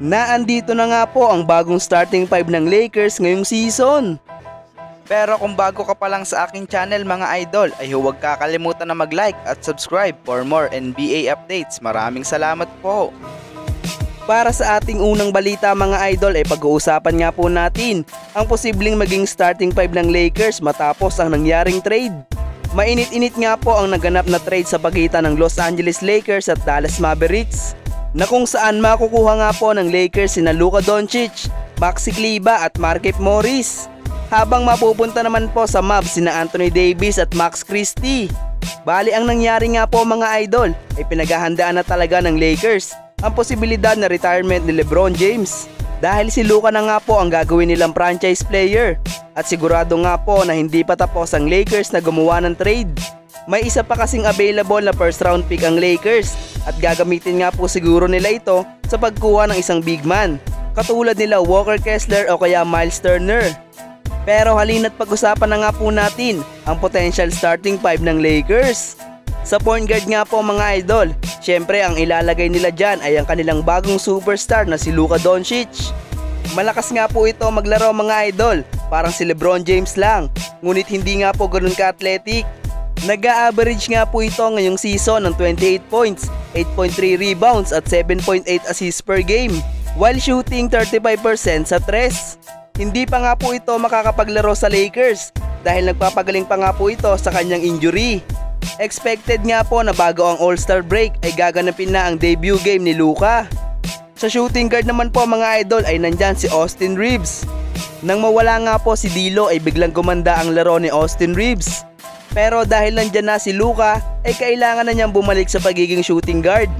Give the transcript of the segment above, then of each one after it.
na andito na nga po ang bagong starting 5 ng Lakers ngayong season. Pero kung bago ka pa lang sa aking channel mga idol, ay huwag kakalimutan na mag-like at subscribe for more NBA updates. Maraming salamat po. Para sa ating unang balita mga idol ay pag-uusapan nga po natin ang posibleng maging starting 5 ng Lakers matapos ang nangyaring trade. Mainit-init nga po ang naganap na trade sa pagitan ng Los Angeles Lakers at Dallas Mavericks, na kung saan makukuha nga po ng Lakers sina Luka Doncic, Maxi Kleber at Markieff Morris, habang mapupunta naman po sa Mavs sina Anthony Davis at Max Christie. Bali ang nangyari nga po mga idol ay pinaghahandaan na talaga ng Lakers ang posibilidad na retirement ni LeBron James, dahil si Luka na nga po ang gagawin nilang franchise player, at sigurado nga po na hindi pa tapos ang Lakers na gumawa ng trade. May isa pa kasing available na first round pick ang Lakers at gagamitin nga po siguro nila ito sa pagkuha ng isang big man, katulad nila Walker Kessler o kaya Miles Turner. Pero halina't pag-usapan na nga po natin ang potential starting 5 ng Lakers. Sa point guard nga po mga idol, syempre ang ilalagay nila dyan ay ang kanilang bagong superstar na si Luka Doncic. Malakas nga po ito maglaro mga idol, parang si LeBron James lang, ngunit hindi nga po ganun ka-athletic. Nag-a-average nga po ito ngayong season ng 28 points, 8.3 rebounds at 7.8 assists per game, while shooting 35% sa tres. Hindi pa nga po ito makakapaglaro sa Lakers dahil nagpapagaling pa nga po ito sa kanyang injury. Expected nga po na bago ang All-Star break ay gaganapin na ang debut game ni Luka. Sa shooting guard naman po mga idol ay nandyan si Austin Reeves. Nang mawala nga po si D'Lo ay biglang gumanda ang laro ni Austin Reeves. Pero dahil nandyan na si Luka ay kailangan na niyang bumalik sa pagiging shooting guard.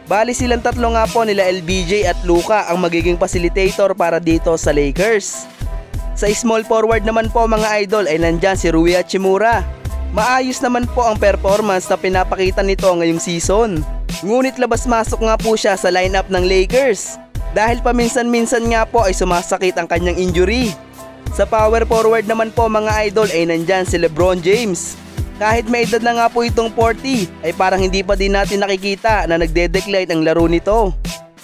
Bali silang tatlo nga po nila LBJ at Luka ang magiging facilitator para dito sa Lakers. Sa small forward naman po mga idol ay nandyan si Rui Hachimura. Maayos naman po ang performance na pinapakita nito ngayong season. Ngunit labas-masok nga po siya sa lineup ng Lakers dahil paminsan-minsan nga po ay sumasakit ang kanyang injury. Sa power forward naman po mga idol ay nandyan si LeBron James. Kahit may edad na nga po itong 40 ay parang hindi pa din natin nakikita na nagde-decline ang laro nito.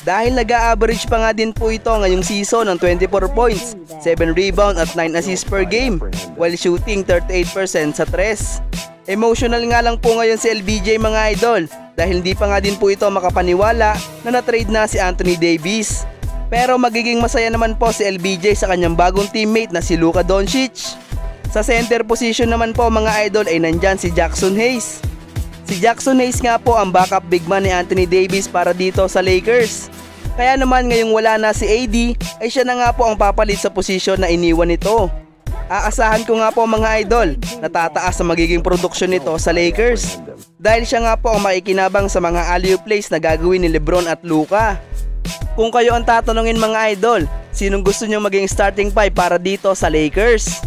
Dahil nag-a-average pa nga din po ito ngayong season ng 24 points, 7 rebound at 9 assists per game, while shooting 38% sa tres. Emotional nga lang po ngayon si LBJ mga idol dahil hindi pa nga din po ito makapaniwala na na-trade na si Anthony Davis. Pero magiging masaya naman po si LBJ sa kanyang bagong teammate na si Luka Doncic. Sa center position naman po mga idol ay nandyan si Jackson Hayes. Si Jackson Hayes nga po ang backup big man ni Anthony Davis para dito sa Lakers. Kaya naman ngayong wala na si AD ay siya na nga po ang papalit sa posisyon na iniwan nito. Aasahan ko nga po mga idol na tataas ang magiging produksyon nito sa Lakers, dahil siya nga po ang makikinabang sa mga alley-oop plays na gagawin ni LeBron at Luka. Kung kayo ang tatanungin mga idol, sinong gusto nyo maging starting 5 para dito sa Lakers?